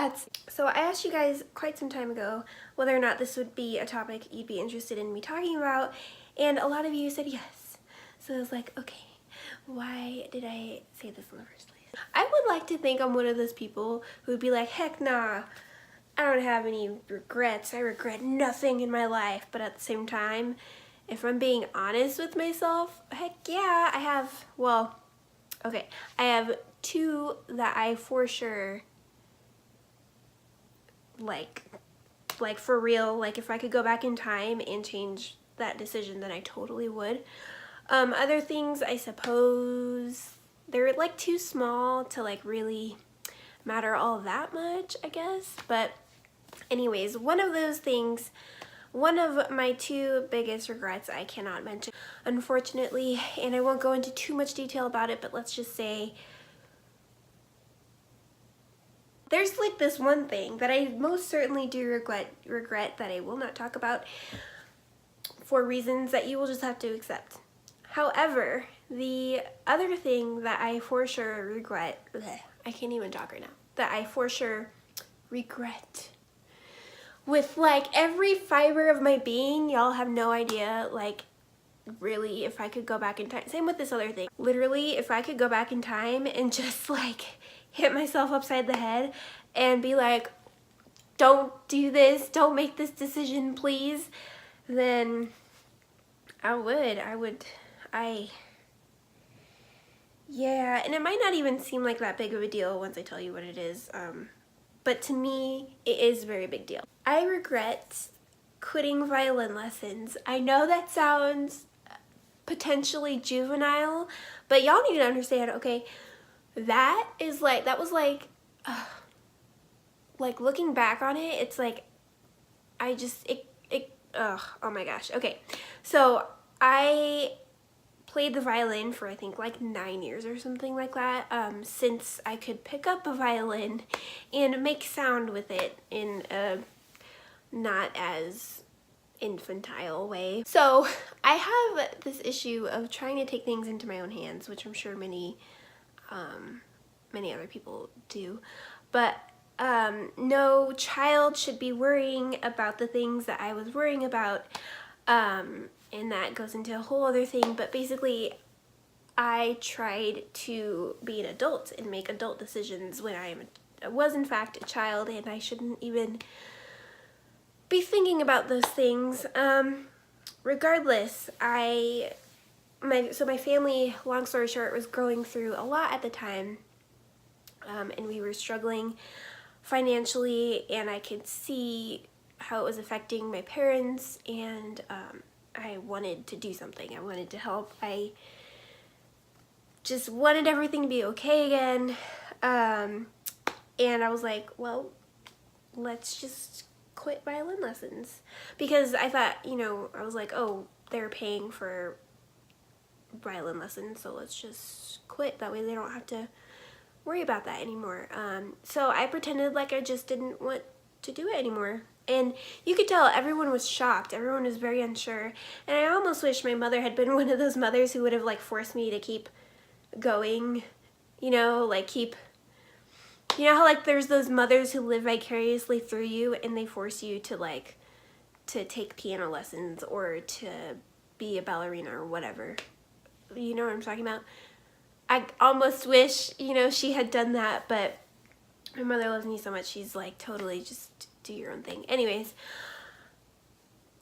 regrets. So I asked you guys quite some time ago whether or not this would be a topic you'd be interested in me talking about, and a lot of you said yes. So I was like, okay, why did I say this in the first place? I would like to think I'm one of those people who would be like, heck nah, I don't have any regrets. I regret nothing in my life. But at the same time, if I'm being honest with myself, heck yeah, I have, well, okay, I have two that I for sure, like for real, like if I could go back in time and change that decision, then I totally would. Other things, I suppose, they're like too small to like really matter all that much, I guess. But anyways, one of those things, one of my two biggest regrets I cannot mention, unfortunately, and I won't go into too much detail about it, but let's just say there's like this one thing that I most certainly do regret that I will not talk about for reasons that you will just have to accept. However, the other thing that I for sure regret, I can't even talk right now, that I for sure regret with like every fiber of my being, y'all have no idea, like really, if I could go back in time, same with this other thing, literally if I could go back in time and just like hit myself upside the head and be like, don't do this, don't make this decision please, then yeah, and it might not even seem like that big of a deal once I tell you what it is, but to me, it is a very big deal. I regret quitting violin lessons. I know that sounds potentially juvenile, but y'all need to understand, okay, that was like looking back on it, it's like, oh my gosh. Okay, so I played the violin for I think like 9 years or something like that, since I could pick up a violin and make sound with it in a not as infantile way. So I have this issue of trying to take things into my own hands, which I'm sure many other people do, but no child should be worrying about the things that I was worrying about, and that goes into a whole other thing, but basically I tried to be an adult and make adult decisions when I was in fact a child, and I shouldn't even be thinking about those things. Regardless, so my family, long story short, was going through a lot at the time, and we were struggling financially, and I could see how it was affecting my parents, and I wanted to do something. I wanted to help. I just wanted everything to be okay again, and I was like, well, let's just quit violin lessons, because I thought, I was like, oh, they're paying for violin lessons, so let's just quit. That way they don't have to worry about that anymore. So I pretended like I just didn't want to do it anymore. And you could tell everyone was shocked. Everyone was very unsure. And I almost wish my mother had been one of those mothers who would have like forced me to keep going, like you know how like there's those mothers who live vicariously through you and they force you to like to take piano lessons or to be a ballerina or whatever. You know what I'm talking about? I almost wish, she had done that, but my mother loves me so much, she's like, totally just do your own thing. Anyways,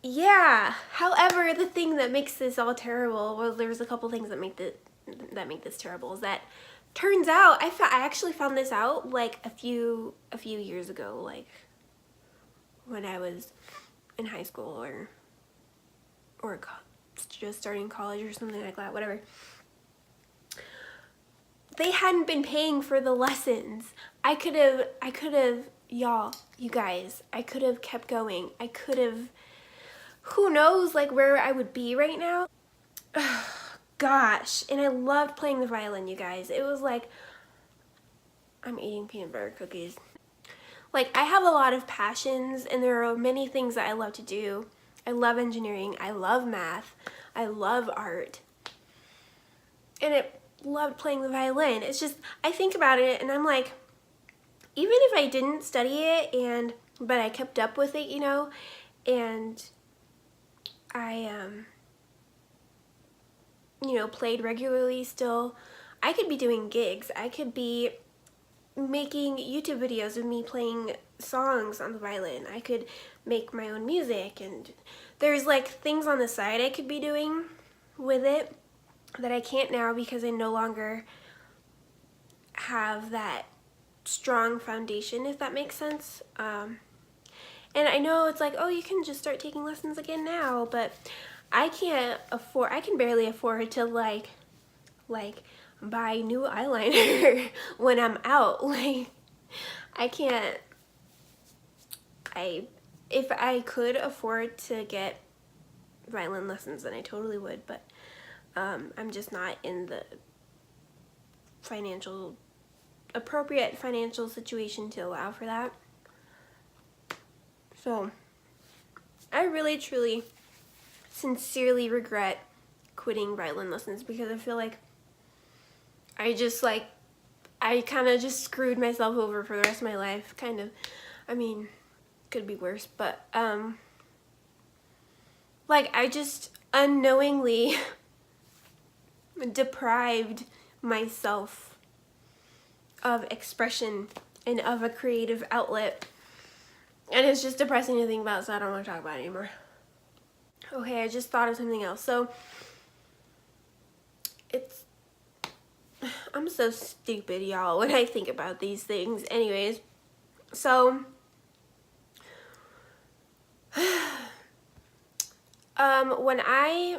yeah. However, the thing that makes this all terrible, well, there's a couple things that make this terrible, is that turns out, I actually found this out like a few years ago, like when I was in high school or just starting college or something like that, whatever. They hadn't been paying for the lessons. I could have, you guys, I could have kept going. I could have, who knows, like where I would be right now. Gosh, and I loved playing the violin, you guys. It was like, I'm eating peanut butter cookies. Like, I have a lot of passions, and there are many things that I love to do. I love engineering, I love math, I love art, and loved playing the violin. It's just, I think about it and I'm like, even if I didn't study it, but I kept up with it, you know, and I you know, played regularly still, I could be doing gigs. I could be making YouTube videos of me playing songs on the violin. I could make my own music, and there's like things on the side I could be doing with it that I can't now because I no longer have that strong foundation, if that makes sense. And I know it's like, oh, you can just start taking lessons again now, but I can barely afford to like buy new eyeliner when I'm out. Like, I can't, if I could afford to get violin lessons, then I totally would, but I'm just not in the appropriate financial situation to allow for that. So I really, truly, sincerely regret quitting violin lessons because I feel like I kind of just screwed myself over for the rest of my life, kind of. I mean, could be worse, but like, I just unknowingly deprived myself of expression and of a creative outlet, and it's just depressing to think about, so I don't want to talk about it anymore. Okay, I just thought of something else. So I'm so stupid, y'all, when I think about these things. Anyways, so when I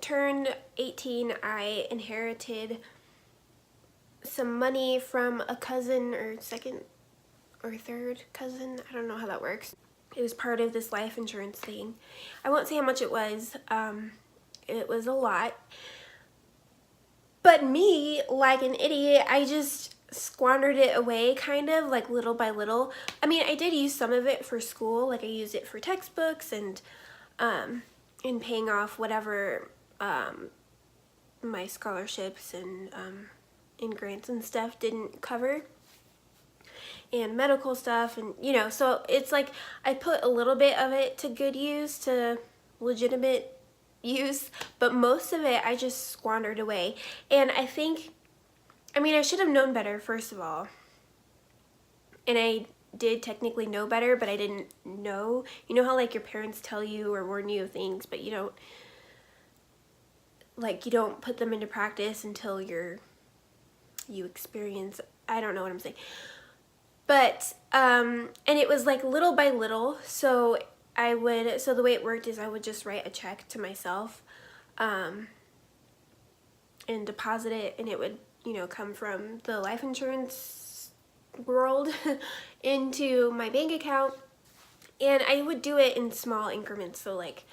turned 18, I inherited some money from a cousin, or second or third cousin. I don't know how that works. It was part of this life insurance thing. I won't say how much it was. It was a lot. But me, like an idiot, I just squandered it away, kind of, like little by little. I mean, I did use some of it for school. Like, I used it for textbooks and paying off whatever my scholarships and grants and stuff didn't cover, and medical stuff, and you know, so it's like I put a little bit of it to good use, to legitimate use, but most of it I just squandered away. And I think, I mean, I should have known better, first of all, and I did technically know better, but I didn't know. You know how like your parents tell you or warn you of things, but you don't put them into practice until you experience, I don't know what I'm saying. But, and it was like little by little, so the way it worked is I would just write a check to myself, and deposit it, and it would, you know, come from the life insurance world into my bank account, and I would do it in small increments, so like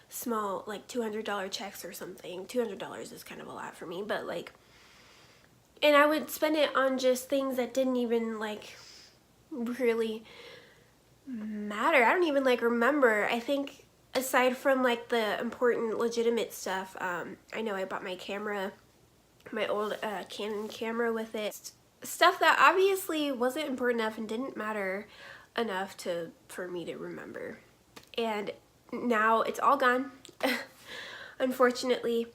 small, like $200 checks or something. $200 is kind of a lot for me, but like, and I would spend it on just things that didn't even like really matter. I don't even like remember. I think aside from like the important legitimate stuff, I know I bought my camera, my old Canon camera with it. Stuff that obviously wasn't important enough and didn't matter enough for me to remember. And now it's all gone, unfortunately.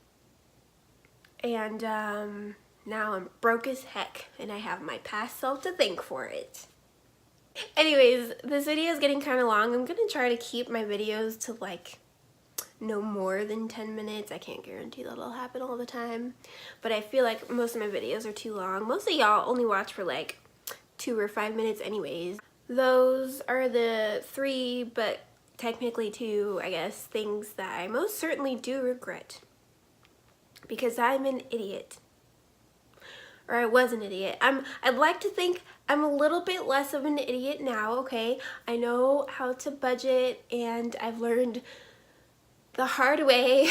And now I'm broke as heck, and I have my past self to thank for it. Anyways, this video is getting kind of long. I'm going to try to keep my videos to like no more than 10 minutes. I can't guarantee that'll happen all the time, but I feel like most of my videos are too long. Most of y'all only watch for like 2 or 5 minutes anyways. Those are the 3, but technically 2, I guess, things that I most certainly do regret, because I'm an idiot. Or I was an idiot. I'd like to think I'm a little bit less of an idiot now, okay? I know how to budget, and I've learned the hard way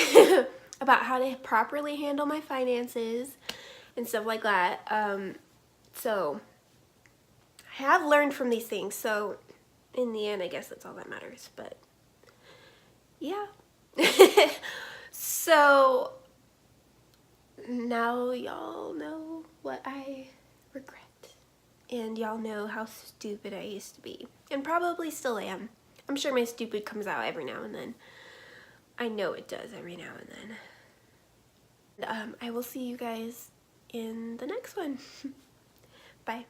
about how to properly handle my finances and stuff like that. So I have learned from these things, so in the end, I guess that's all that matters, but yeah. So now y'all know what I regret. and y'all know how stupid I used to be, and probably still am. I'm sure my stupid comes out every now and then. I know it does every now and then. I will see you guys in the next one. Bye.